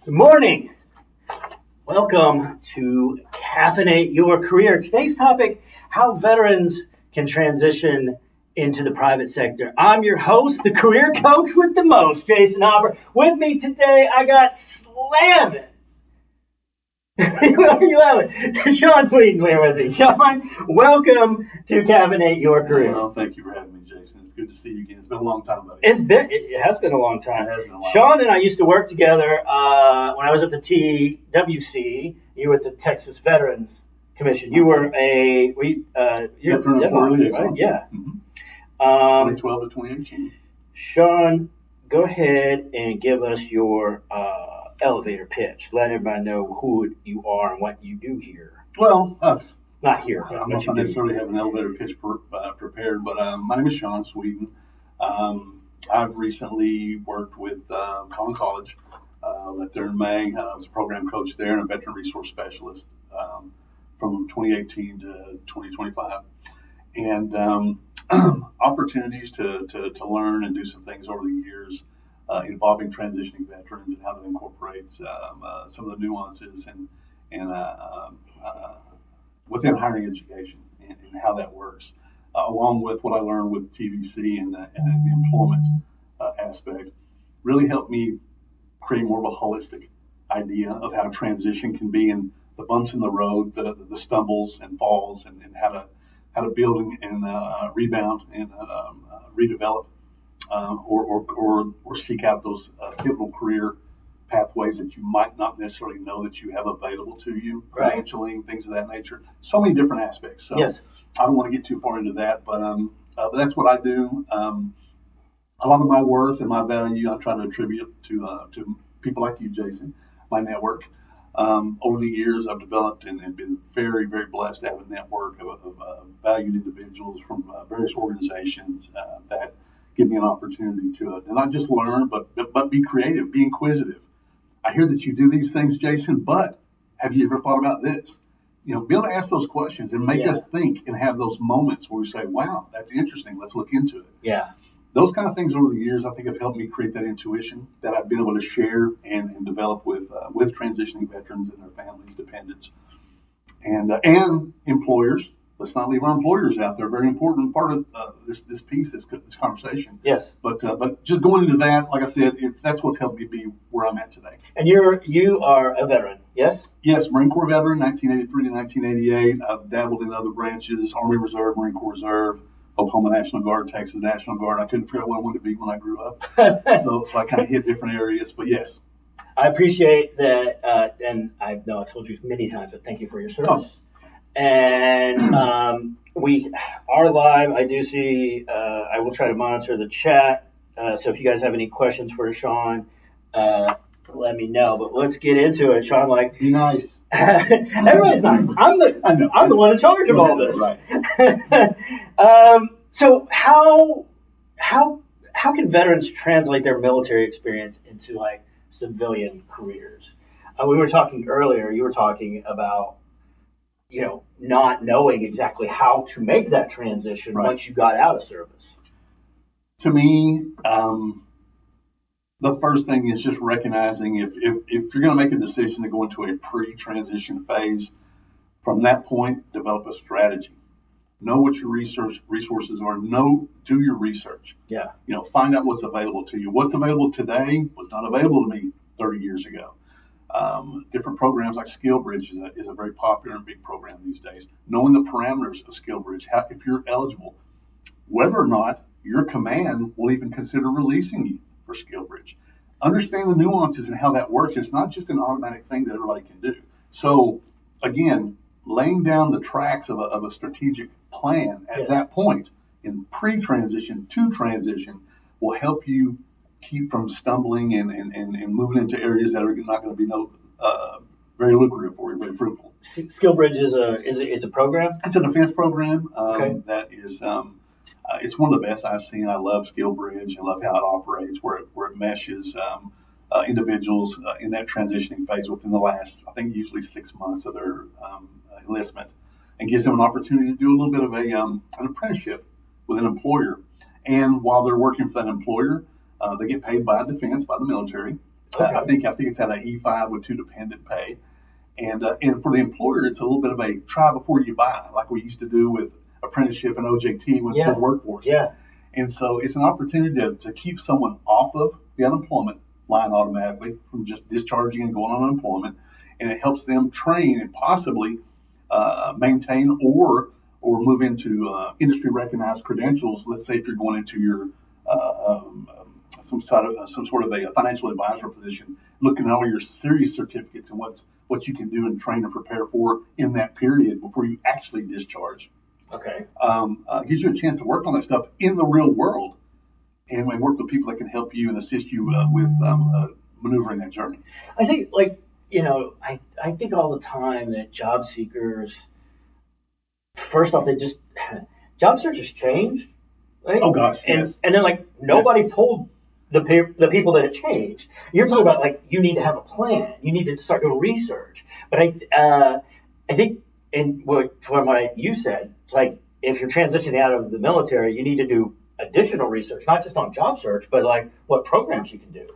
Good morning. Welcome to Caffeinate Your Career. Today's topic, how veterans can transition into the private sector. I'm your host, the career coach with the most, Jason Hopper. With me today, I got slamming. What are you laughing? Sean Sweeden here with me. Sean, welcome to Caffeinate Your Career. Well, thank you for having me, Jason. It's good to see you again. It's been a long time, buddy. It has been a long time. It has been a while. Sean and I used to work together when I was at the TWC. You were at the Texas Veterans Commission. You were you're Veteran Employee, right? Yeah. Mm-hmm. 2012 to 2018. Sean, go ahead and give us your elevator pitch. Let everybody know who you are and what you do here. Well, Not here. I don't know if I necessarily have an elevator pitch prepared, but my name is Sean Sweeden. I've recently worked with Collin College. Left there in May. I was a program coach there and a veteran resource specialist from 2018 to 2025. And opportunities to learn and do some things over the years involving transitioning veterans and how that incorporates some of the nuances and within hiring education and how that works, along with what I learned with TVC and the employment aspect, really helped me create more of a holistic idea of how transition can be and the bumps in the road, the stumbles and falls, and how to build and rebound and redevelop or seek out those pivotal career pathways that you might not necessarily know that you have available to you, credentialing, things of that nature. So many different aspects. So yes. I don't want to get too far into that, but that's what I do. A lot of my worth and my value I try to attribute to people like you, Jason, my network. Over the years, I've developed and been very, very blessed to have a network of valued individuals from various organizations that give me an opportunity to not just learn, but be creative, be inquisitive. I hear that you do these things, Jason, but have you ever thought about this? Be able to ask those questions and make us think and have those moments where we say, wow, that's interesting. Let's look into it. Yeah. Those kind of things over the years, I think, have helped me create that intuition that I've been able to share and develop with transitioning veterans and their families, dependents, and employers. Let's not leave our employers out. They're a very important part of this piece, this conversation. Yes. But just going into that, like I said, that's what's helped me be where I'm at today. And you are a veteran, yes? Yes, Marine Corps veteran, 1983 to 1988. I've dabbled in other branches: Army Reserve, Marine Corps Reserve, Oklahoma National Guard, Texas National Guard. I couldn't figure out what I wanted to be when I grew up, so I kind of hit different areas. But yes, I appreciate that, and I know I've told you many times, but thank you for your service. And we are live. I do see. I will try to monitor the chat. So if you guys have any questions for Sean, let me know. But let's get into it. Sean, be nice. Everybody's nice. I'm the one in charge of all this. Right. So how can veterans translate their military experience into like civilian careers? We were talking earlier. You were talking about not knowing exactly how to make that transition once you got out of service. To me, the first thing is just recognizing if you're going to make a decision to go into a pre-transition phase, from that point, develop a strategy. Know what your resources are. Do your research. Yeah. Find out what's available to you. What's available today was not available to me 30 years ago. Different programs like SkillBridge is a very popular and big program these days. Knowing the parameters of SkillBridge, if you're eligible, whether or not your command will even consider releasing you for SkillBridge. Understand the nuances and how that works. It's not just an automatic thing that everybody can do. So again, laying down the tracks of a strategic plan at that point in pre-transition to transition will help you keep from stumbling and moving into areas that are not going to be very lucrative for you, very fruitful. SkillBridge is a program? It's a defense program that is it's one of the best I've seen. I love SkillBridge. I love how it operates, where it meshes individuals in that transitioning phase within the last, I think, usually 6 months of their enlistment, and gives them an opportunity to do a little bit of an apprenticeship with an employer. And while they're working for that employer, they get paid by defense, by the military, I Okay. think it's at an E5 with 2 dependent pay. And for the employer, it's a little bit of a try before you buy, like we used to do with apprenticeship and OJT when full Yeah. workforce. Yeah. And so it's an opportunity to keep someone off of the unemployment line automatically from just discharging and going on unemployment. And it helps them train and possibly maintain or move into industry recognized credentials. Let's say if you're going into your some sort of a financial advisor position, looking at all your series certificates and what you can do and train and prepare for in that period before you actually discharge. Okay. Gives you a chance to work on that stuff in the real world and work with people that can help you and assist you with maneuvering that journey. I think, I think all the time that job seekers, first off, they just, job search has changed, right? Oh gosh, and yes. and then like nobody told the people that it changed. You're talking about like you need to have a plan. You need to start doing research. But I think from what you said, it's like if you're transitioning out of the military, you need to do additional research, not just on job search, but like what programs you can do.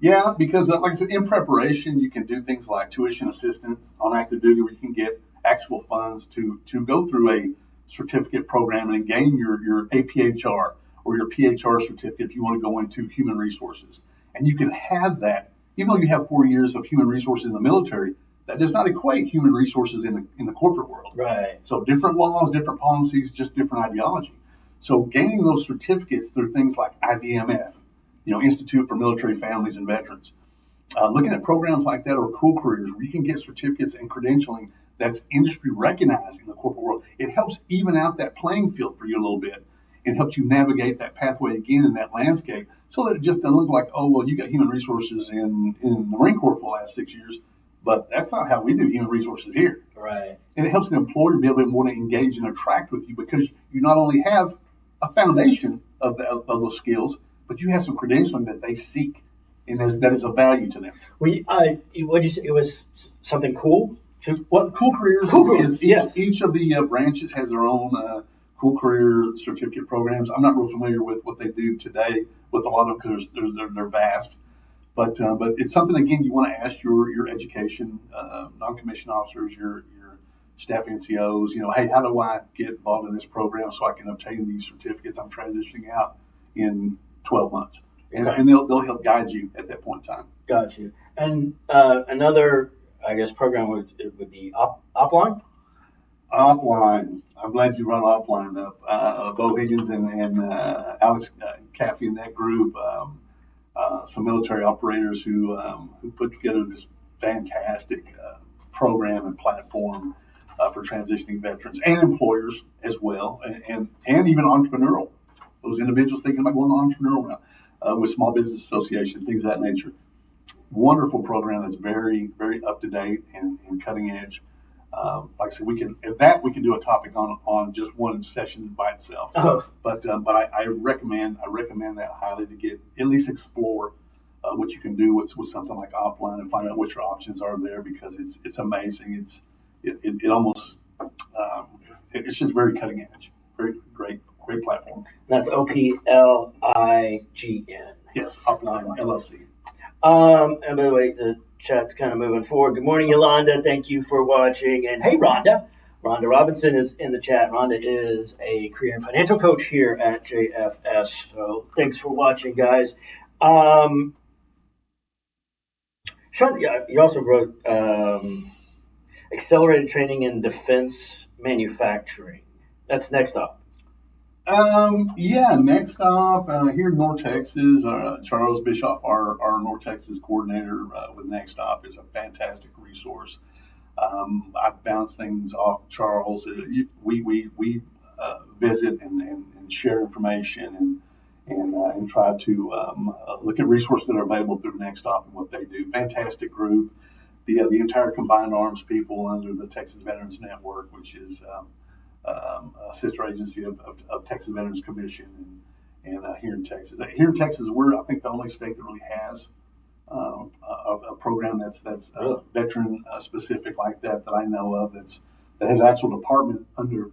Yeah, because like I said, in preparation, you can do things like tuition assistance on active duty, where you can get actual funds to go through a certificate program and gain your APHR or your PHR certificate if you want to go into human resources. And you can have that, even though you have 4 years of human resources in the military, that does not equate human resources in the corporate world. Right. So different laws, different policies, just different ideology. So gaining those certificates through things like IVMF, Institute for Military Families and Veterans. Looking at programs like that or cool careers where you can get certificates and credentialing that's industry recognized in the corporate world. It helps even out that playing field for you a little bit. It helps you navigate that pathway again in that landscape so that it just doesn't look like, oh, well, you got human resources in the Marine Corps for the last 6 years, but that's not how we do human resources here. Right. And it helps the employer be able to want to engage and attract with you because you not only have a foundation of those skills, but you have some credentialing that they seek, and that is of value to them. Well, what'd you say? It was something cool. What cool careers Cool careers, is yes. each of the branches has their own cool career certificate programs. I'm not real familiar with what they do today with a lot of them because they're vast. But it's something again you want to ask your education non-commissioned officers, your staff NCOs. Hey, how do I get involved in this program so I can obtain these certificates? I'm transitioning out in 12 months, and, Okay. and they'll help guide you at that point in time. Got you. And another, I guess, program would be Upline. Offline. I'm glad you brought offline up. Bo Higgins and Alex Caffey and that group, some military operators who put together this fantastic program and platform for transitioning veterans and employers as well, and even entrepreneurial. Those individuals thinking about going the entrepreneurial route with small business association, things of that nature. Wonderful program that's very, very up to date and cutting edge. Like I said, we can do a topic on just one session by itself. Oh. But I recommend that highly to get at least explore what you can do with something like Offline and find out what your options are there because it's amazing. It almost it's just very cutting edge. Very great platform. That's OPLIGN. Yes, Offline LLC. And by the way, the chat's kind of moving forward. Good morning, Yolanda. Thank you for watching. And hey, Rhonda. Rhonda Robinson is in the chat. Rhonda is a career and financial coach here at JFS. So thanks for watching, guys. Sean, you also wrote accelerated training in defense manufacturing. That's next up. Next up, here in North Texas, Charles Bischoff, our North Texas coordinator with Next Stop, is a fantastic resource. I bounce things off Charles. We visit and share information and try to look at resources that are available through Next Stop and what they do. Fantastic group. The entire Combined Arms people under the Texas Veterans Network, which is a sister agency of Texas Veterans Commission and here in Texas. Here in Texas, we're I think the only state that really has a program that's veteran specific like that I know of that has actual department under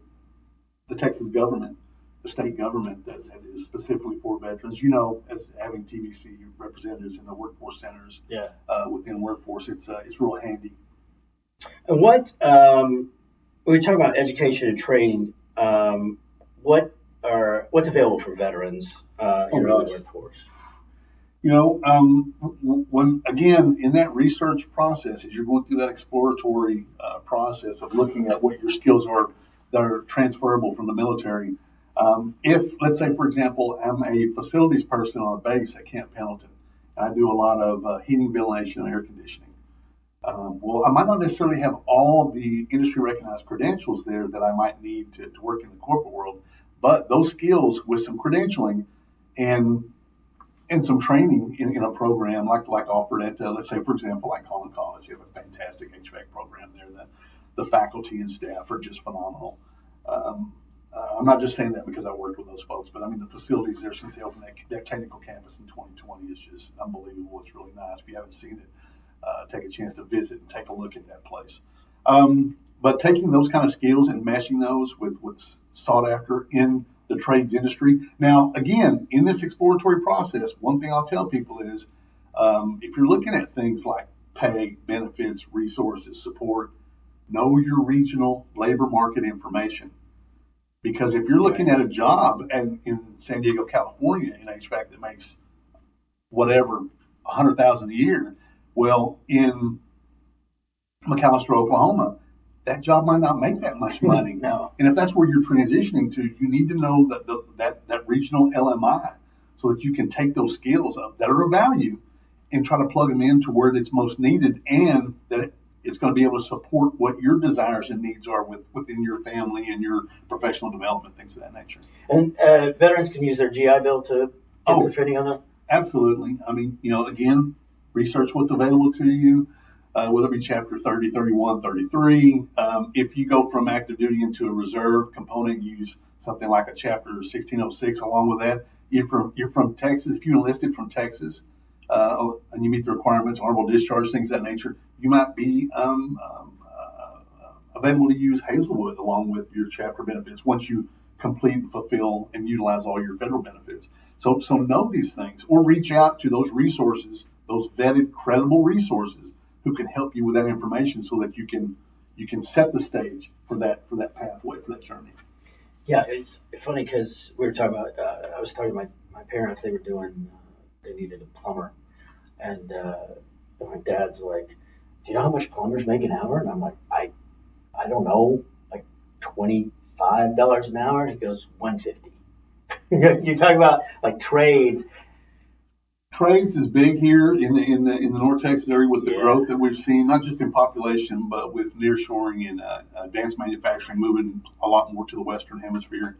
the Texas government the state government that is specifically for veterans. As having TVC representatives in the workforce centers, Yeah. Within workforce, it's real handy. And when we talk about education and training, what's available for veterans in the workforce? When again in that research process, as you're going through that exploratory process of looking at what your skills are that are transferable from the military. If, let's say, for example, I'm a facilities person on a base at Camp Pendleton, I do a lot of heating, ventilation, and air conditioning. Well, I might not necessarily have all the industry recognized credentials there that I might need to work in the corporate world, but those skills with some credentialing and some training in a program like offered at, let's say, for example, like Collin College. You have a fantastic HVAC program there. The faculty and staff are just phenomenal. I'm not just saying that because I worked with those folks, but I mean, the facilities there since they opened that technical campus in 2020 is just unbelievable. It's really nice. If you haven't seen it, take a chance to visit and take a look at that place. But taking those kind of skills and meshing those with what's sought after in the trades industry. Now, again, in this exploratory process, one thing I'll tell people is if you're looking at things like pay, benefits, resources, support, know your regional labor market information. Because if you're looking at a job in San Diego, California, in HVAC that makes whatever, $100,000 a year, well, in McAlester, Oklahoma, that job might not make that much money. No. And if that's where you're transitioning to, you need to know that regional LMI so that you can take those skills up that are of value and try to plug them into where it's most needed, and that it's going to be able to support what your desires and needs are within your family and your professional development, things of that nature. And veterans can use their GI Bill to get some training on that? Absolutely. I mean, again, research what's available to you, whether it be Chapter 30, 31, 33. If you go from active duty into a reserve component, use something like a Chapter 1606 along with that. You're from Texas. If you enlisted from Texas, and you meet the requirements, honorable discharge, things of that nature, you might be available to use Hazelwood along with your chapter benefits once you complete and fulfill and utilize all your federal benefits. So know these things, or reach out to those resources, those vetted, credible resources who can help you with that information so that you can set the stage for that pathway, for that journey. Yeah, it's funny because we were talking about. I was talking to my parents. They needed a plumber. And my dad's like, "Do you know how much plumbers make an hour?" And I'm like, I don't know, like $25 an hour. He goes, $150. You talk about like trades. Trades is big here in the North Texas area with the growth that we've seen, not just in population, but with nearshoring and advanced manufacturing moving a lot more to the Western Hemisphere.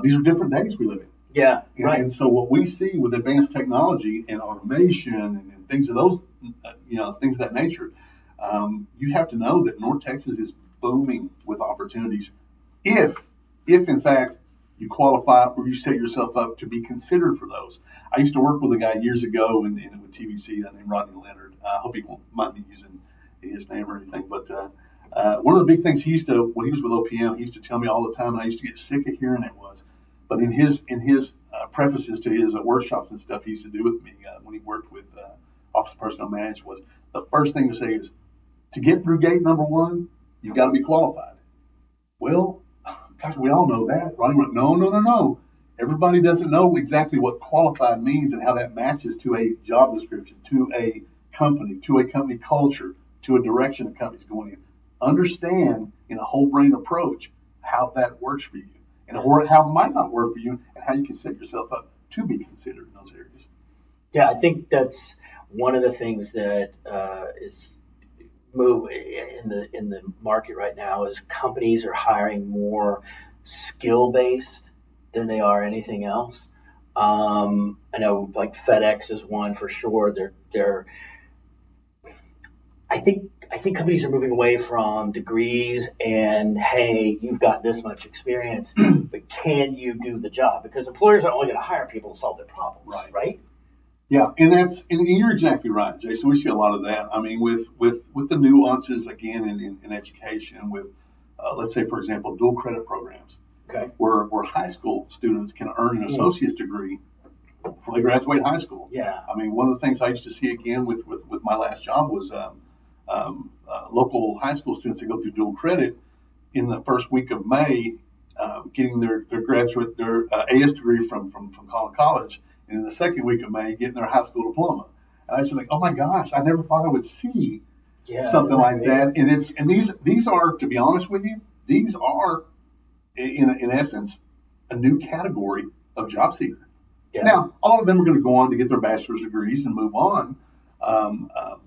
These are different days we live in. Yeah, right. And so what we see with advanced technology and automation and things of those, things of that nature, you have to know that North Texas is booming with opportunities. If in fact you qualify or you set yourself up to be considered for those. I used to work with a guy years ago with TVC named Rodney Leonard. I hope he won't mind me using his name or anything, but one of the big things when he was with OPM, he used to tell me all the time, and I used to get sick of hearing it was. But in his prefaces to his workshops and stuff he used to do with me when he worked with Office of Personnel Management was the first thing to say is, to get through gate number one, you've got to be qualified. Well, gosh, we all know that. Ronnie went, no. Everybody doesn't know exactly what qualified means and how that matches to a job description, to a company culture, to a direction a company's going in. Understand in a whole brain approach how that works for you. Or how it might not work for you, and how you can set yourself up to be considered in those areas. Yeah, I think that's one of the things that is move in the market right now is companies are hiring more skill based than they are anything else. I know like FedEx is one for sure. They're I think companies are moving away from degrees and, hey, you've got this much experience, but can you do the job? Because employers are only going to hire people to solve their problems, right? Yeah, and you're exactly right, Jason. We see a lot of that. I mean, with the nuances again in education, with let's say, for example, dual credit programs. Okay. where high school students can earn an associate's degree before they graduate high school. Yeah. I mean, one of the things I used to see again with my last job was local high school students that go through dual credit in the first week of May, getting their AS degree from Collin College, and in the second week of May, getting their high school diploma. And I was like, oh my gosh, I never thought I would see something like that. And these are, to be honest with you, these are in essence a new category of job seeker. Yeah. Now, all of them are going to go on to get their bachelor's degrees and move on.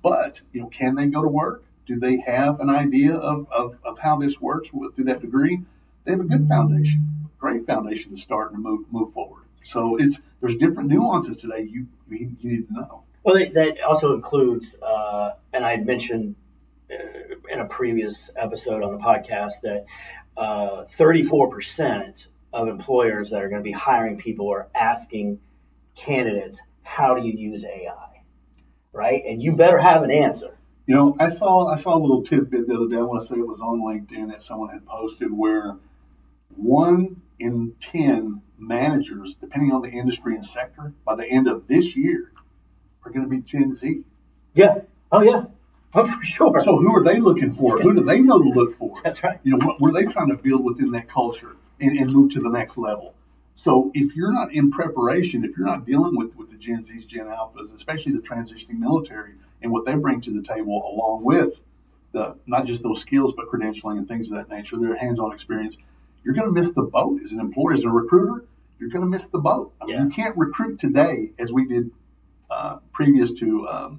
But can they go to work? Do they have an idea of how this works through that degree? They have a good foundation, great foundation to start and move forward. So there's different nuances today you need to know. Well, that also includes, and I had mentioned in a previous episode on the podcast that 34% of employers that are going to be hiring people are asking candidates, how do you use AI? Right? And you better have an answer. I saw a little tidbit the other day. I want to say it was on LinkedIn that someone had posted where 1 in 10 managers, depending on the industry and sector, by the end of this year, are going to be Gen Z. Yeah. Oh, yeah. Oh, for sure. So who are they looking for? Who do they know to look for? That's right. What are they trying to build within that culture and move to the next level? So if you're not in preparation, if you're not dealing with the Gen Zs, Gen Alphas, especially the transitioning military and what they bring to the table along with not just those skills, but credentialing and things of that nature, their hands-on experience, you're going to miss the boat as an employer, as a recruiter. You're going to miss the boat. I mean, you can't recruit today as we did previous to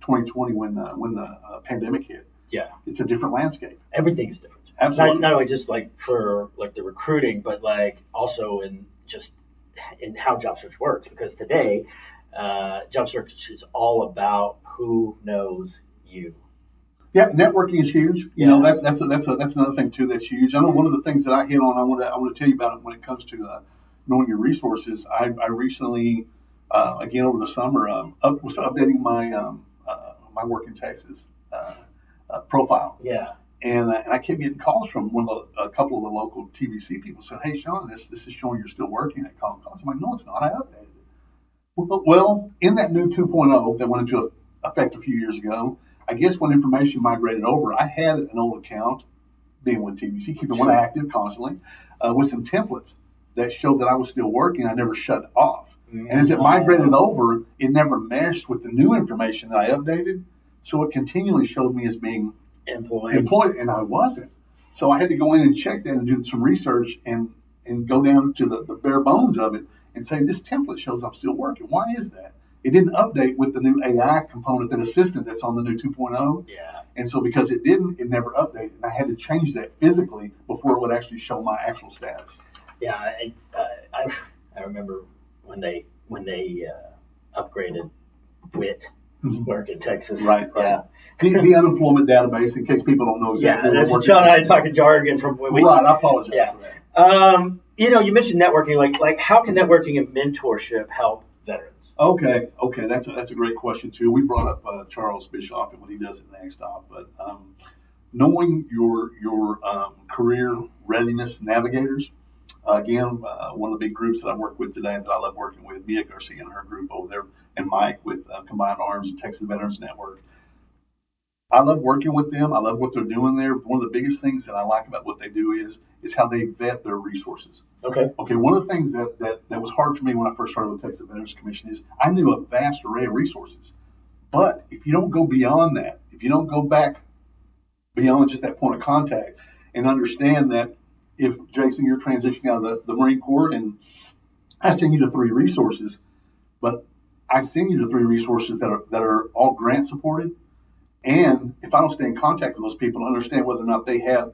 2020 when the pandemic hit. Yeah, it's a different landscape. Everything's different. Absolutely. Not only just like for like the recruiting, but like also in how job search works. Because today, job search is all about who knows you. Yeah, networking is huge. That's another thing too that's huge. I know one of the things that I hit on. I want to tell you about it when it comes to knowing your resources. I recently, again over the summer, was updating my my work in Texas profile. Yeah. And I kept getting calls from a couple of the local TVC people saying, "Hey, Sean, this is showing you're still working at Collin College." I'm like, "No, it's not. I updated it." Well, in that new 2.0 that went into effect a few years ago, I guess when information migrated over, I had an old account being with TVC, keeping one active constantly, with some templates that showed that I was still working. I never shut off. And as it migrated over, it never meshed with the new information that I updated. So it continually showed me as being employed, and I wasn't. So I had to go in and check that and do some research and go down to the bare bones of it and say, this template shows I'm still working. Why is that? It didn't update with the new AI component, that assistant that's on the new 2.0. Yeah. And so because it didn't, it never updated. And I had to change that physically before it would actually show my actual status. Yeah, I remember when they upgraded WIT. Work in Texas. Right. Yeah. The unemployment database, in case people don't know exactly. Yeah, that's John and I talking jargon from when we. Right, I apologize for that. You mentioned networking. Like how can networking and mentorship help veterans? Okay, that's a great question too. We brought up Charles Bischoff and what he does at Next Stop, but knowing your career readiness navigators. Again, one of the big groups that I work with today that I love working with, Mia Garcia and her group over there, and Mike with Combined Arms and Texas Veterans Network. I love working with them. I love what they're doing there. One of the biggest things that I like about what they do is how they vet their resources. Okay. One of the things that was hard for me when I first started with Texas Veterans Commission is I knew a vast array of resources. But if you don't go beyond that, if you don't go back beyond just that point of contact and understand that if, Jason, you're transitioning out of the Marine Corps and I send you to 3 resources, but I send you to 3 resources that are all grant supported. And if I don't stay in contact with those people to understand whether or not they have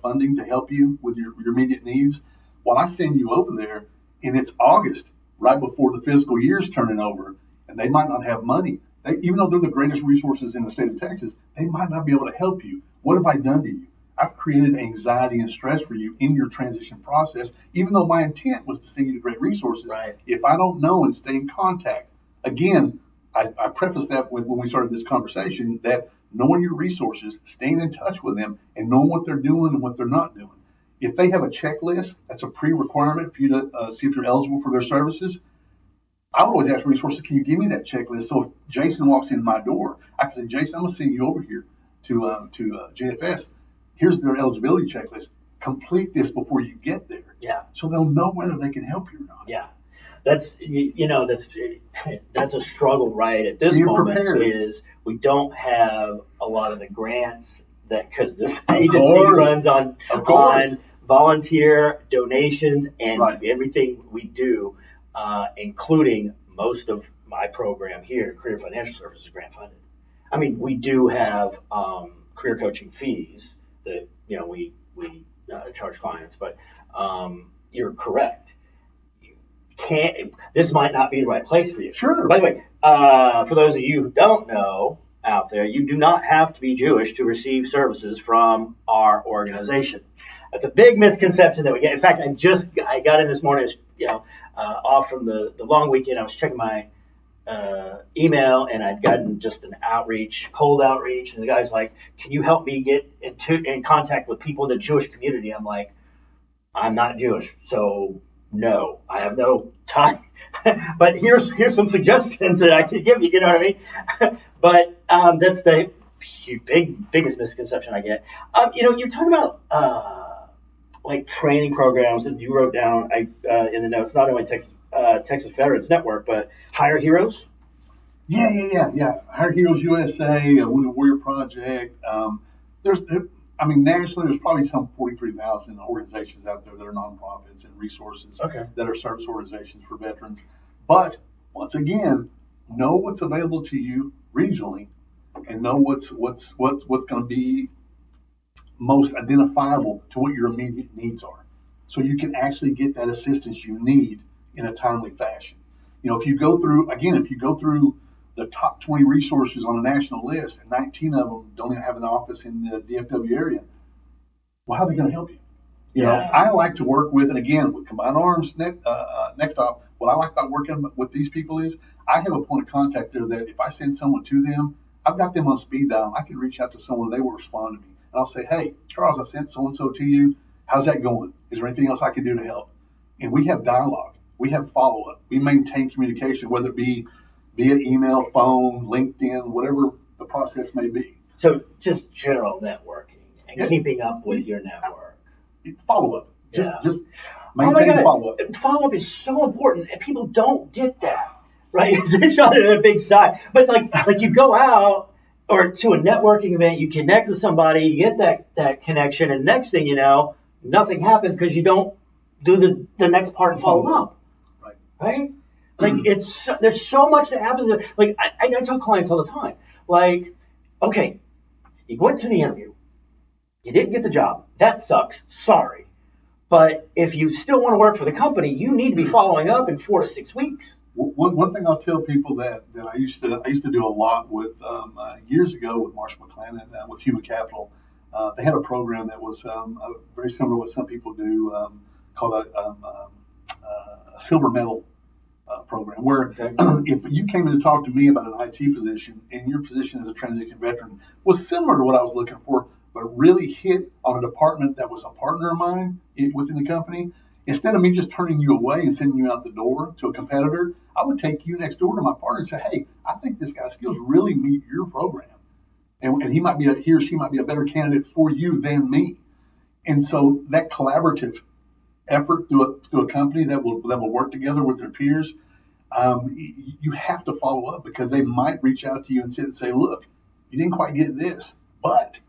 funding to help you with your immediate needs, while I send you over there and it's August, right before the fiscal year's turning over, and they might not have money. Even though they're the greatest resources in the state of Texas, they might not be able to help you. What have I done to you? I've created anxiety and stress for you in your transition process, even though my intent was to send you to great resources. Right. If I don't know and stay in contact, again, I prefaced that when we started this conversation, that knowing your resources, staying in touch with them, and knowing what they're doing and what they're not doing. If they have a checklist, that's a pre-requirement for you to see if you're eligible for their services. I would always ask resources, can you give me that checklist? So if Jason walks in my door, I can say, Jason, I'm going to send you over here to JFS. Here's their eligibility checklist. Complete this before you get there. Yeah. So they'll know whether they can help you or not. Yeah. That's that's a struggle right at this moment prepared. Is we don't have a lot of the grants because this agency runs on volunteer donations and everything we do, including most of my program here, Career Financial Services, grant funded. I mean, we do have career coaching fees that we charge clients, but you're correct. This might not be the right place for you. Sure. By the way, for those of you who don't know out there, you do not have to be Jewish to receive services from our organization. That's a big misconception that we get. In fact, I got in this morning, off from the long weekend. I was checking my email, and I'd gotten just an cold outreach, and the guy's like, "Can you help me get in contact with people in the Jewish community?" I'm like, "I'm not Jewish, so no, I have no time." But here's some suggestions that I could give you. You know what I mean? But that's the biggest misconception I get. You're talking about like training programs that you wrote down in the notes. Not only Texas Veterans Network, but Hire Heroes. Yeah. Hire Heroes USA, Wounded Warrior Project. Nationally, there's probably some 43,000 organizations out there that are nonprofits and resources that are service organizations for veterans. But once again, know what's available to you regionally, and know what's going to be most identifiable to what your immediate needs are, so you can actually get that assistance you need in a timely fashion. If you go through the top 20 resources on a national list, and 19 of them don't even have an office in the DFW area, well, how are they going to help you? I like to work with, and again, with Combined Arms, Next Op, what I like about working with these people is I have a point of contact there that if I send someone to them, I've got them on speed dial. I can reach out to someone, and they will respond to me. And I'll say, "Hey, Charles, I sent so-and-so to you. How's that going? Is there anything else I can do to help?" And we have dialogue. We have follow-up. We maintain communication, whether it be via email, phone, LinkedIn, whatever the process may be. So just general networking and keeping up with your network. Follow-up. Just maintain follow-up. Follow-up is so important, and people don't get that, right? It's shot at a big side. But like you go out or to a networking event, you connect with somebody, you get that connection, and next thing you know, nothing happens because you don't do the next part and follow up. Right? Like there's so much that happens. Like I tell clients all the time, like, okay, you went to the interview, you didn't get the job. That sucks. Sorry. But if you still want to work for the company, you need to be following up in 4 to 6 weeks. One thing I'll tell people that I used to do a lot with years ago with Marshall McLennan with Human Capital. They had a program that was very similar to what some people do, called a silver medal program, where if you came in to talk to me about an IT position, and your position as a transition veteran was similar to what I was looking for, but really hit on a department that was a partner of mine within the company, instead of me just turning you away and sending you out the door to a competitor, I would take you next door to my partner and say, "Hey, I think this guy's skills really meet your program, and he or she might be a better candidate for you than me." And so that collaborative effort through a company that will work together with their peers, you have to follow up, because they might reach out to you and say, "Look, you didn't quite get this, but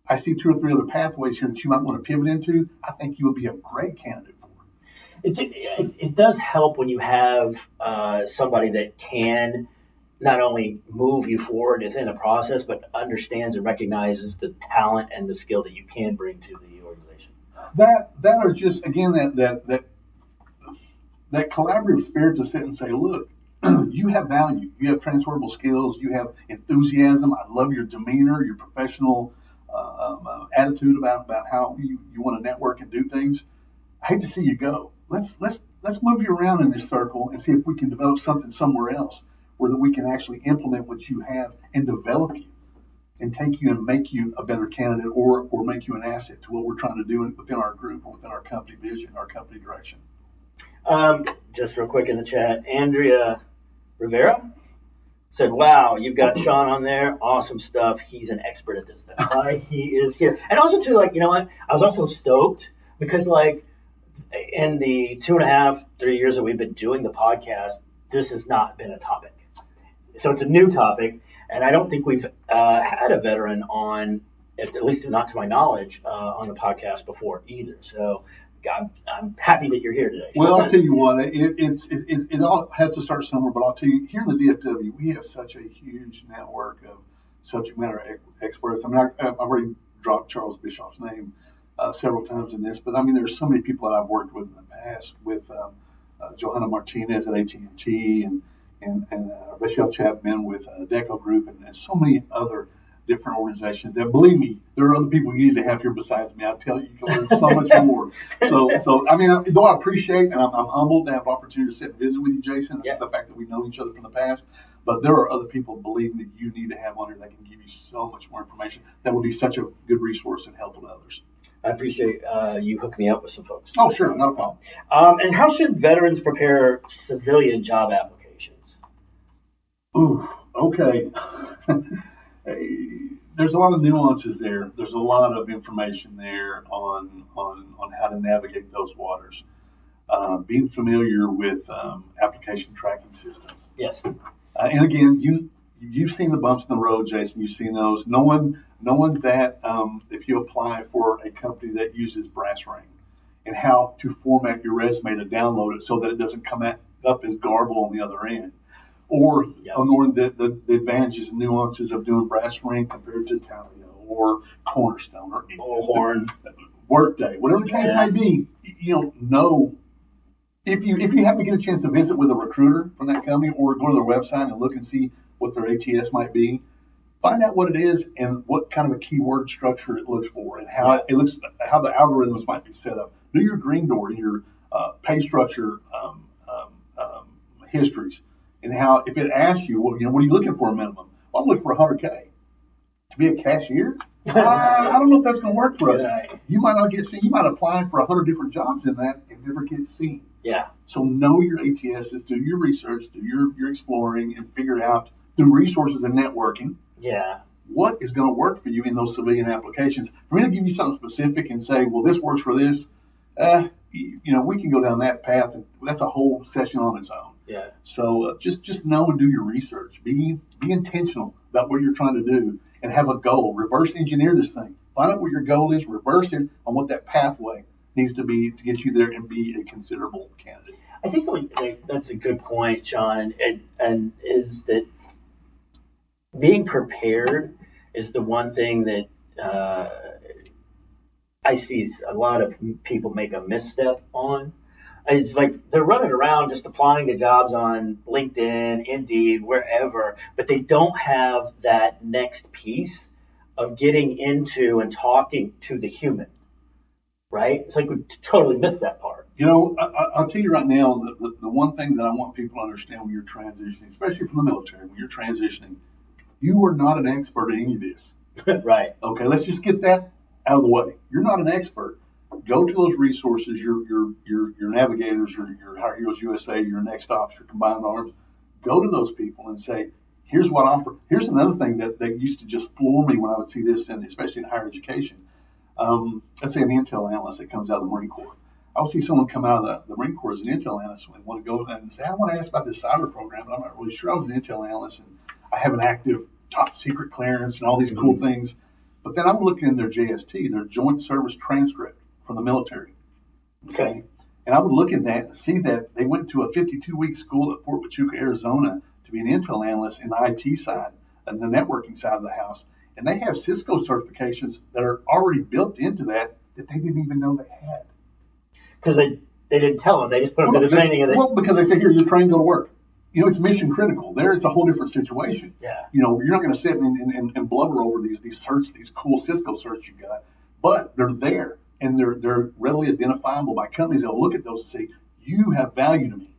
I see 2 or 3 other pathways here that you might want to pivot into. I think you would be a great candidate for it." It does help when you have somebody that can not only move you forward within a process, but understands and recognizes the talent and the skill that you can bring to the organization. That are just, again, that collaborative spirit to sit and say, "Look, you have value, you have transferable skills, you have enthusiasm. I love your demeanor, your professional attitude about how you want to network and do things. I hate to see you go. Let's move you around in this circle and see if we can develop something somewhere else, where that we can actually implement what you have and develop you." and take you and make you a better candidate, or make you an asset to what we're trying to do within our group or within our company vision, our company direction. Just real quick in the chat, Andrea Rivera said, "Wow, you've got Sean on there. Awesome stuff. He's an expert at this. That's why he is here." And also, too, like, you know what? I was also stoked because, like, in the 2.5, 3 years that we've been doing the podcast, this has not been a topic. So it's a new topic, and I don't think we've had a veteran on, at least not to my knowledge, on the podcast before either. So I'm happy that you're here today. Well, I'll tell you what, it all has to start somewhere, but I'll tell you, here in the DFW, we have such a huge network of subject matter experts. I mean, I've already dropped Charles Bischoff's name several times in this, but I mean, there's so many people that I've worked with in the past, with Johanna Martinez at AT&T and Rachel Chapman with Deco Group, and so many other different organizations that, believe me, there are other people you need to have here besides me. I tell you, you can learn so much more. So I mean, though I appreciate, and I'm humbled to have an opportunity to sit and visit with you, Jason, Yeah. the fact that we know each other from the past, but there are other people, believe me, that you need to have on here that can give you so much more information that would be such a good resource and helpful to others. I appreciate you hooking me up with some folks. Oh, sure, not a problem. And how should veterans prepare civilian job applications? Ooh, okay. There's a lot of nuances there. There's a lot of information there on how to navigate those waters. Being familiar with application tracking systems. Yes. And again, you've seen the bumps in the road, Jason. You've seen those. Knowing that if you apply for a company that uses brass ring, and how to format your resume to download it so that it doesn't come up as garble on the other end. Or knowing the advantages and nuances of doing brass ring compared to Talio or Cornerstone or Bullhorn, Workday, whatever the case may be. Know if you happen to get a chance to visit with a recruiter from that company, or go to their website and look and see what their ATS might be. Find out what it is and what kind of a keyword structure it looks for, and how it looks, how the algorithms might be set up. Do your green door, your pay structure histories. And how, if it asks you, what are you looking for a minimum? Well, I'm looking for $100K to be a cashier. I don't know if that's going to work for us. Right. You might not get seen. You might apply for 100 different jobs in that and never get seen. Yeah. So know your ATSs, do your research, do your exploring, and figure out through resources and networking. Yeah. What is going to work for you in those civilian applications? For me to give you something specific and say, well, this works for this, we can go down that path, and that's a whole session on its own. Yeah. So just know and do your research. Be intentional about what you're trying to do, and have a goal. Reverse engineer this thing. Find out what your goal is. Reverse it on what that pathway needs to be to get you there and be a considerable candidate. I think that's a good point, Sean, and is that being prepared is the one thing that I see a lot of people make a misstep on. It's like they're running around just applying to jobs on LinkedIn, Indeed, wherever, but they don't have that next piece of getting into and talking to the human, right? It's like we totally missed that part. I'll tell you right now, the one thing that I want people to understand when you're transitioning, especially from the military, when you're transitioning, you are not an expert at any of this. Right. Okay, let's just get that out of the way. You're not an expert. Go to those resources, your navigators, your Hire Heroes USA, your Next Ops, your Combined Arms. Go to those people and say, here's what I offer. Here's another thing that used to just floor me when I would see this, especially in higher education. Let's say an intel analyst that comes out of the Marine Corps. I would see someone come out of the Marine Corps as an intel analyst and want to go and say, I want to ask about this cyber program, but I'm not really sure. I was an intel analyst and I have an active top secret clearance and all these cool things. But then I'm looking in their JST, their Joint Service Transcript from the military. Okay. And I would look at that and see that they went to a 52-week school at Fort Huachuca, Arizona to be an intel analyst in the IT side and the networking side of the house. And they have Cisco certifications that are already built into that they didn't even know they had. Because they didn't tell them. They just put them through the training. Because they say, here, you're trained, go to work. It's mission critical. There, it's a whole different situation. Yeah. You're not going to sit and blubber over these certs, these cool Cisco certs you got. But they're there, and they're readily identifiable by companies that will look at those and say, you have value to me.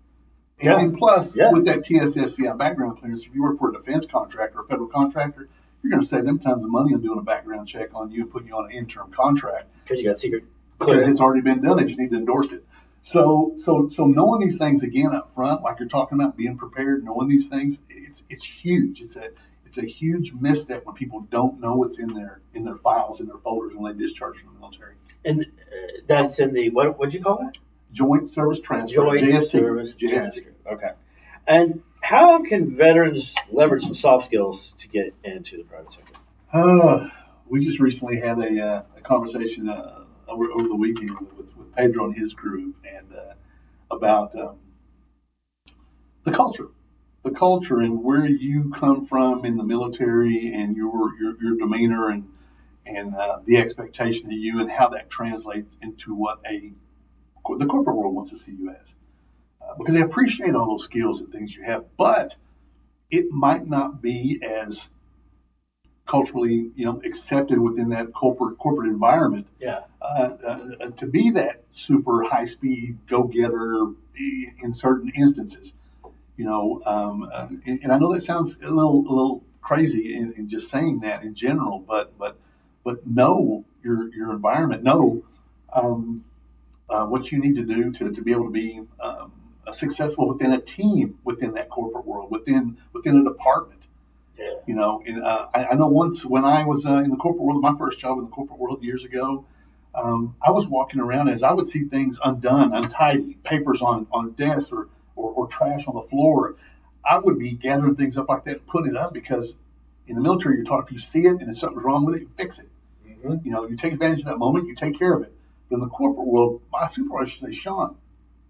And plus, with that TSSCI background clearance, if you work for a defense contractor or a federal contractor, you're going to save them tons of money on doing a background check on you and putting you on an interim contract because you got secret because clearance. it's already been done. They just need to endorse it. So knowing these things again up front, like you're talking about, being prepared, knowing these things, it's huge. It's a huge misstep when people don't know what's in their files, in their folders when they discharge from the military. And that's in the what'd you call that? Joint Service Transfer. Joint JST. Service Transfer. Okay. And how can veterans leverage some soft skills to get into the private sector? We just recently had a conversation over the weekend with Pedro and his group, and about the culture, and where you come from in the military, and your demeanor, and the expectation of you, and how that translates into what the corporate world wants to see you as. Because they appreciate all those skills and things you have, but it might not be as culturally, accepted within that corporate environment. Yeah. To be that super high speed go getter in certain instances, and I know that sounds a little crazy in just saying that in general, but know your environment, know what you need to do to be able to be successful within a team, within that corporate world, within a department. Yeah. And I know once when I was in the corporate world, my first job in the corporate world years ago, I was walking around as I would see things undone, untidy, papers on desks or trash on the floor. I would be gathering things up like that and putting it up, because in the military, you're taught if you see it and if something's wrong with it, you fix it. Mm-hmm. You take advantage of that moment, you take care of it. But in the corporate world, my supervisor would say, Sean,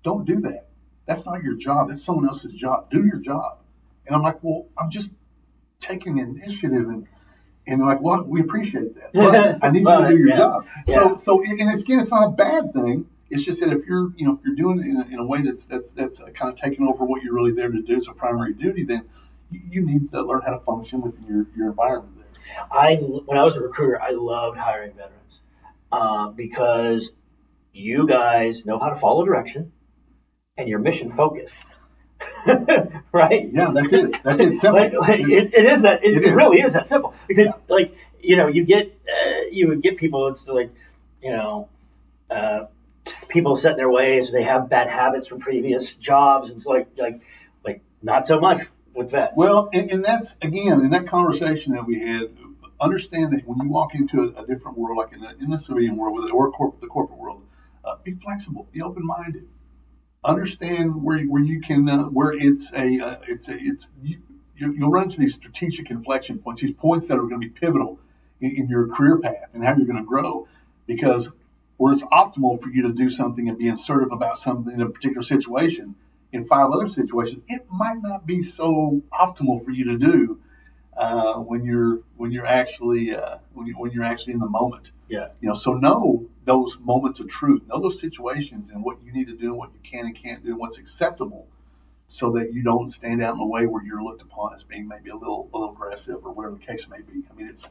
don't do that. That's not your job. That's someone else's job. Do your job. And I'm like, well, I'm just taking the initiative, and they're like, well, we appreciate that, but I need you to do your job. Yeah. So and it's not a bad thing. It's just that if you're doing it in a way that's kind of taking over what you're really there to do as a primary duty, then you need to learn how to function within your environment there. When I was a recruiter, I loved hiring veterans because you guys know how to follow direction and you're mission focused. Right? Yeah, that's it. That's it. Simple. It is that. It really is that simple. Because, you would get people. It's like, people set in their ways. They have bad habits from previous jobs. It's like not so much with vets. Well, and that's again in that conversation that we had. Understand that when you walk into a different world, like in the civilian world or the corporate world, be flexible, be open minded. Understand where you can where you'll run into these strategic inflection points, these points that are going to be pivotal in your career path and how you're going to grow. Because where it's optimal for you to do something and be assertive about something in a particular situation, in 5 other situations, it might not be so optimal for you to do when you're actually in the moment. Yeah. So know those moments of truth, know those situations and what you need to do and what you can and can't do and what's acceptable, so that you don't stand out in a way where you're looked upon as being maybe a little aggressive or whatever the case may be. I mean, it's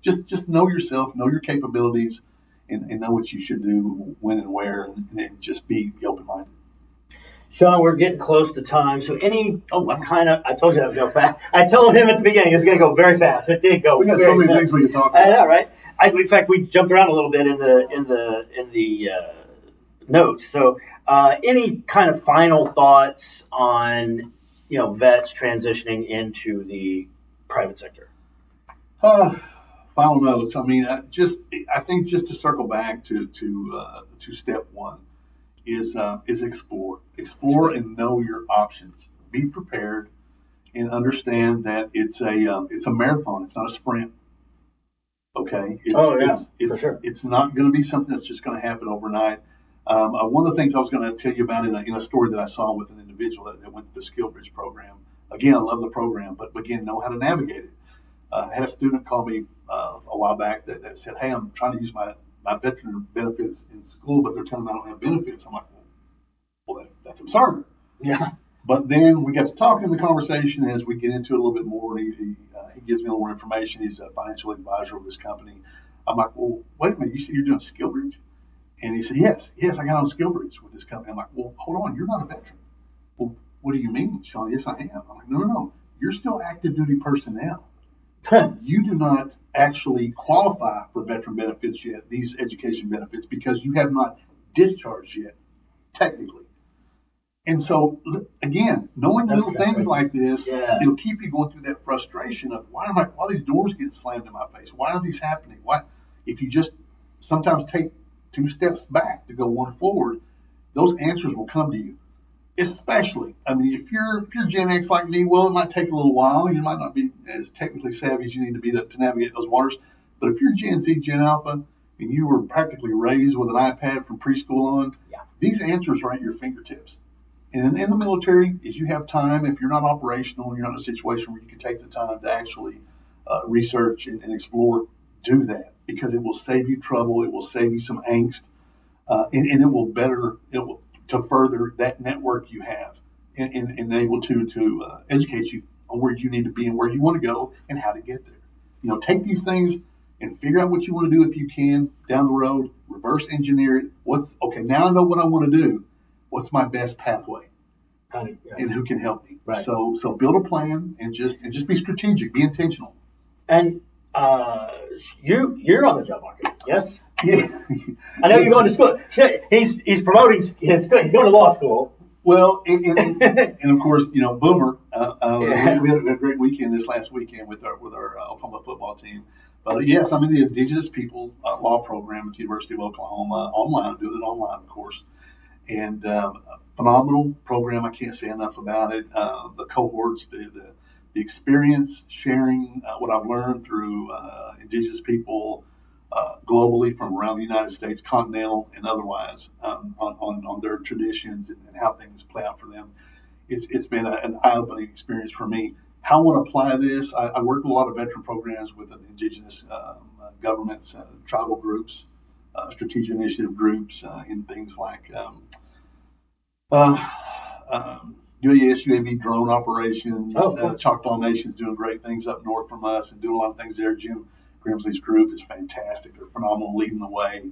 just know yourself, know your capabilities, and know what you should do, when and where, and just be open-minded. Sean, we're getting close to time. So I told you I would go fast. I told him at the beginning it's going to go very fast. It did go. We got so many things we can talk about. I know, right? In fact, we jumped around a little bit in the notes. So, any kind of final thoughts on vets transitioning into the private sector? Final notes. I mean, I think just to circle back to step one. Is explore and know your options. Be prepared and understand that it's a marathon. It's not a sprint. Okay. For sure. It's not going to be something that's just going to happen overnight. One of the things I was going to tell you about in a story that I saw with an individual that went to the Skill Bridge program. Again, I love the program, but again, know how to navigate it. I had a student call me a while back that said, "Hey, I'm trying to use my veteran benefits in school, but they're telling me I don't have benefits." I'm like, well, that's absurd. Yeah. But then we got to talking in the conversation as we get into it a little bit more. And he gives me a little more information. He's a financial advisor of this company. I'm like, well, wait a minute. You said you're doing SkillBridge? And he said, yes, I got on SkillBridge with this company. I'm like, well, hold on. You're not a veteran. Well, what do you mean, Sean? Yes, I am. I'm like, no. You're still active duty personnel. You do not actually qualify for veteran benefits yet, these education benefits, because you have not discharged yet, technically. And so, again, knowing That's little things crazy. like this, Yeah. it'll keep you going through that frustration of why are these doors getting slammed in my face? Why are these happening? Why? If you just sometimes take 2 steps back to go one forward, those answers will come to you. Especially, I mean, if you're Gen X like me, well, it might take a little while. You might not be as technically savvy as you need to be to navigate those waters. But if you're Gen Z, Gen Alpha, and you were practically raised with an iPad from preschool on, Yeah. these answers are at your fingertips. And in the military, as you have time, if you're not operational and you're not in a situation where you can take the time to actually research and explore, do that because it will save you trouble. It will save you some angst, and it will to further that network you have and able to educate you on where you need to be and where you want to go and how to get there. Take these things and figure out what you want to do if you can down the road. Reverse engineer it. Okay? Now I know what I want to do. What's my best pathway? And who can help me? Right. So build a plan and just be strategic. Be intentional. And you're on the job market, yes? Yeah. I know you're going to school. He's promoting. He's going to law school. Well, and of course, Boomer. Yeah. We had a great weekend this last weekend with our Oklahoma football team. But yes, I'm in the Indigenous Peoples Law program at the University of Oklahoma online. Doing it online, of course, and phenomenal program. I can't say enough about it. The cohorts, the experience, sharing what I've learned through Indigenous people. Globally from around the United States, continental and otherwise, on their traditions and how things play out for them. It's been an eye-opening experience for me. How I want to apply this, I work with a lot of veteran programs with indigenous governments, tribal groups, strategic initiative groups, in things like UAS, UAV drone operations. Cool. Choctaw Nation's doing great things up north from us and doing a lot of things there. Jim Grimsley's group is fantastic. They're phenomenal, leading the way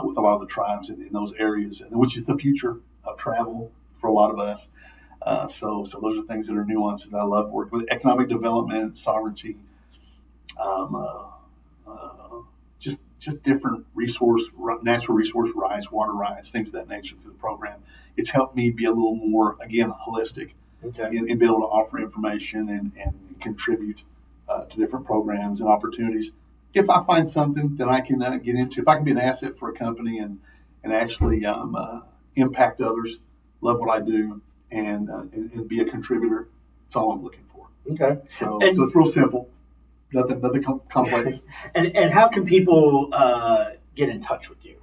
with a lot of the tribes in those areas, which is the future of travel for a lot of us. So those are things that are nuances. I love working with economic development, sovereignty, just different natural resource rights, water rights, things of that nature through the program. It's helped me be a little more, again, holistic and be able to offer information and contribute to different programs and opportunities. If I find something that I can get into, if I can be an asset for a company and actually impact others, love what I do, and be a contributor, that's all I'm looking for. Okay. So it's real simple, nothing complex. And how can people get in touch with you?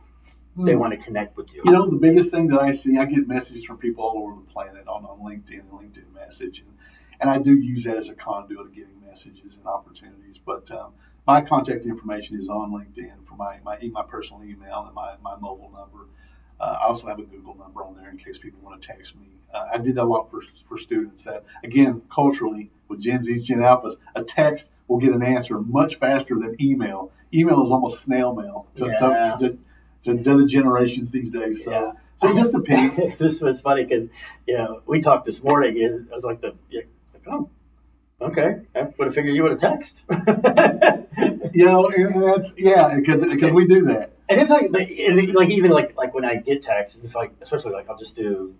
They want to connect with you. The biggest thing that I see, I get messages from people all over the planet on LinkedIn and LinkedIn Message, and I do use that as a conduit of getting messages and opportunities. But my contact information is on LinkedIn for my personal email and my mobile number. I also have a Google number on there in case people want to text me. I did a lot for students that, again, culturally, with Gen Zs, Gen Alphas, a text will get an answer much faster than email. Email is almost snail mail to the generations these days. So it just depends. This was funny because, we talked this morning. And I was like, oh, okay. I would have figured you would have text. And that's, because we do that. And it's even when I get text, if especially I'll just do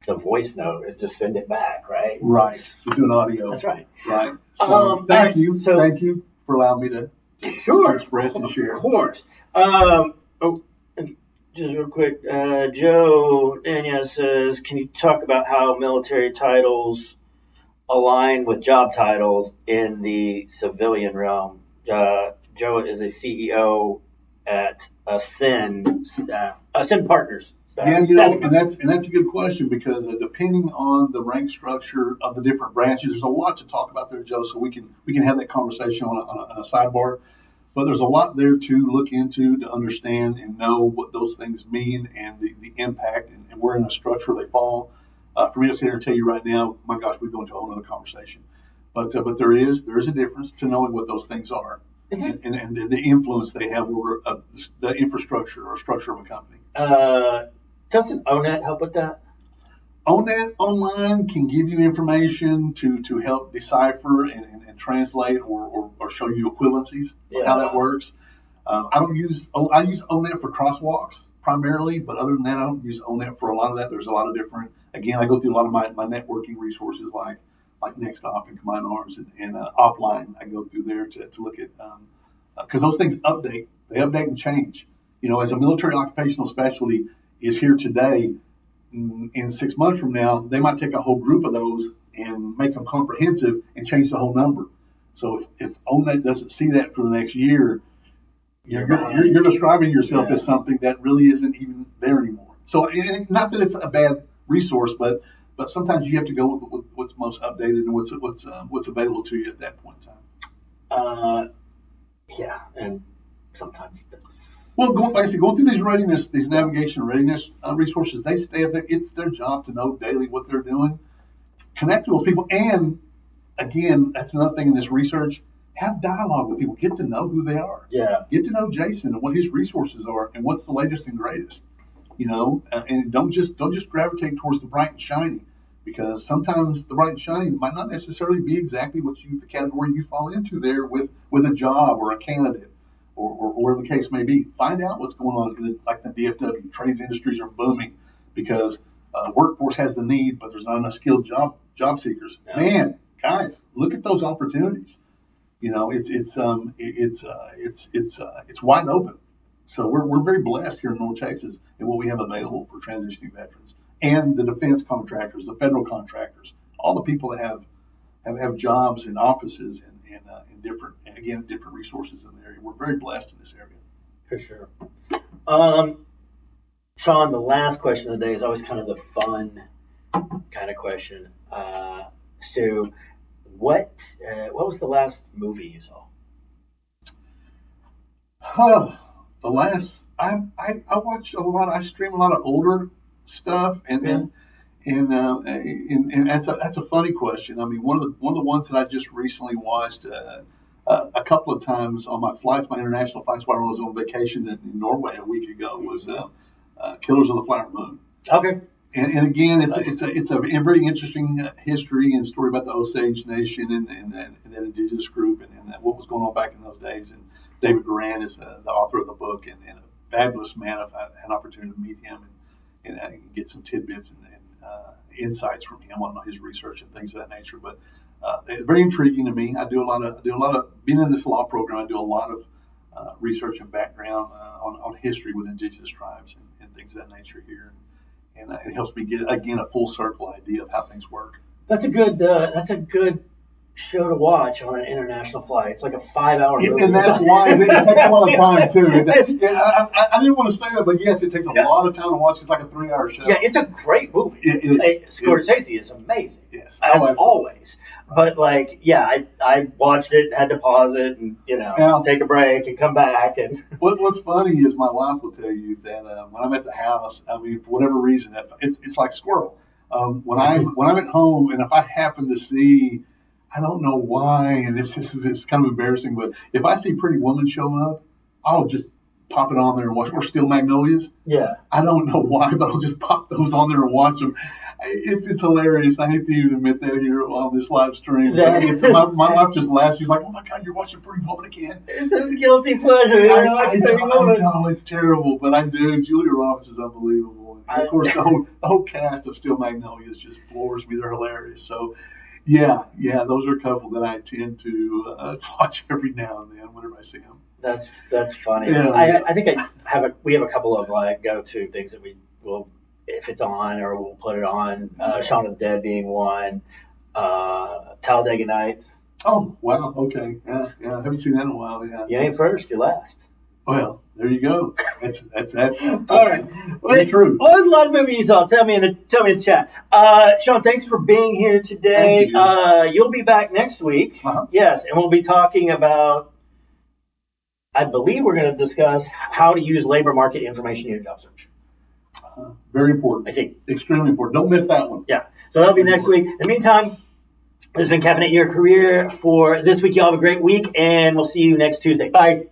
the voice note and just send it back, right? Right. Just do an audio. That's right. Right. So thank you. So, thank you for allowing me to express and share. Of course. Just real quick, Joe Daniel says, can you talk about how military titles align with job titles in the civilian realm? Joe is a CEO at Ascend Partners. And that's a good question because depending on the rank structure of the different branches, there's a lot to talk about there, Joe. So we can have that conversation on a sidebar. But there's a lot there to look into, to understand and know what those things mean and the impact and where in the structure they fall. For me to sit here and tell you right now, my gosh, we'd go into a whole other conversation. But there is a difference to knowing what those things are and the influence they have over the infrastructure or structure of a company. Doesn't ONET help with that? ONET online can give you information to help decipher and translate or show you equivalencies of how that works. I use ONET for crosswalks primarily, but other than that, I don't use ONET for a lot of that. There's a lot of different. Again, I go through a lot of my networking resources like NextOp and Combined Arms and Opline. I go through there to look at because those things update. They update and change. As a military occupational specialty is here today, in 6 months from now, they might take a whole group of those and make them comprehensive and change the whole number. So if ONET doesn't see that for the next year, you're describing yourself as something that really isn't even there anymore. So not that it's a bad resource, but sometimes you have to go with what's most updated and what's available to you at that point in time. And sometimes that's... Well, going through these navigation readiness resources, they stay up there. It's their job to know daily what they're doing, connect to those people, and again, that's another thing in this research. Have dialogue with people. Get to know who they are. Yeah. Get to know Jason and what his resources are and what's the latest and greatest. And don't just gravitate towards the bright and shiny, because sometimes the bright and shiny might not necessarily be exactly the category you fall into there with a job or a candidate or whatever the case may be. Find out what's going on in the DFW. Trades industries are booming because workforce has the need, but there's not enough skilled job seekers. Yeah. Man, guys, look at those opportunities. It's wide open. So we're very blessed here in North Texas in what we have available for transitioning veterans and the defense contractors, the federal contractors, all the people that have jobs in offices and different resources in the area. We're very blessed in this area. For sure. Sean, the last question of the day is always kind of the fun kind of question. So, what was the last movie you saw? The last I watch a lot. I stream a lot of older stuff, and that's a funny question. I mean, one of the ones that I just recently watched a couple of times on my international flights while I was on vacation in Norway a week ago was Killers of the Flower Moon. Okay. And again, it's a very interesting history and story about the Osage Nation and that indigenous group and what was going on back in those days. And David Duran is the author of the book and a fabulous man. I've had an opportunity to meet him and get some tidbits and insights from him on his research and things of that nature. But very intriguing to me. I do a lot of being in this law program. I do a lot of research and background on history with indigenous tribes and things of that nature here. And it helps me get, again, a full circle idea of how things work. That's a good show to watch on an international flight. It's like a 5-hour movie. And that's why it takes a lot of time, too. I didn't want to say that, but yes, it takes a lot of time to watch. It's like a 3-hour show. Yeah, it's a great movie. Scorsese is amazing. Yes. As always. But I watched it, had to pause it, and take a break and come back. And what's funny is my wife will tell you that when I'm at the house, I mean, for whatever reason, it's like squirrel. When I'm at home, and if I happen to see, I don't know why, and it's kind of embarrassing, but if I see Pretty Woman show up, I'll just pop it on there and watch. Or Steel Magnolias. Yeah. I don't know why, but I'll just pop those on there and watch them. It's hilarious. I hate to even admit that here on this live stream. But my wife just laughs. She's like, "Oh my God, you're watching Pretty Woman again." It's a guilty pleasure. I know it's terrible, but I do. Julia Roberts is unbelievable, and of course the whole cast of Steel Magnolias just floors me. They're hilarious. So, yeah, those are a couple that I tend to watch every now and then whenever I see them. That's funny. Yeah, I think we have a couple of go-to things that we will, if it's on, or we'll put it on. Shaun of the Dead being one. Talladega Nights. Oh, wow. Okay. Yeah. I haven't seen that in a while. Yeah. You ain't first, you're last. Well, there you go. That's all right. Well, true. What was the last movie you saw? Tell me in the chat. Sean, thanks for being here today. You'll be back next week. Uh-huh. Yes, and we'll be talking about, I believe we're going to discuss how to use labor market information in your job search. Very important. I think. Extremely important. Don't miss that one. Yeah. So that'll be next week. In the meantime, this has been Caffeinate Your Career for this week. Y'all have a great week, and we'll see you next Tuesday. Bye.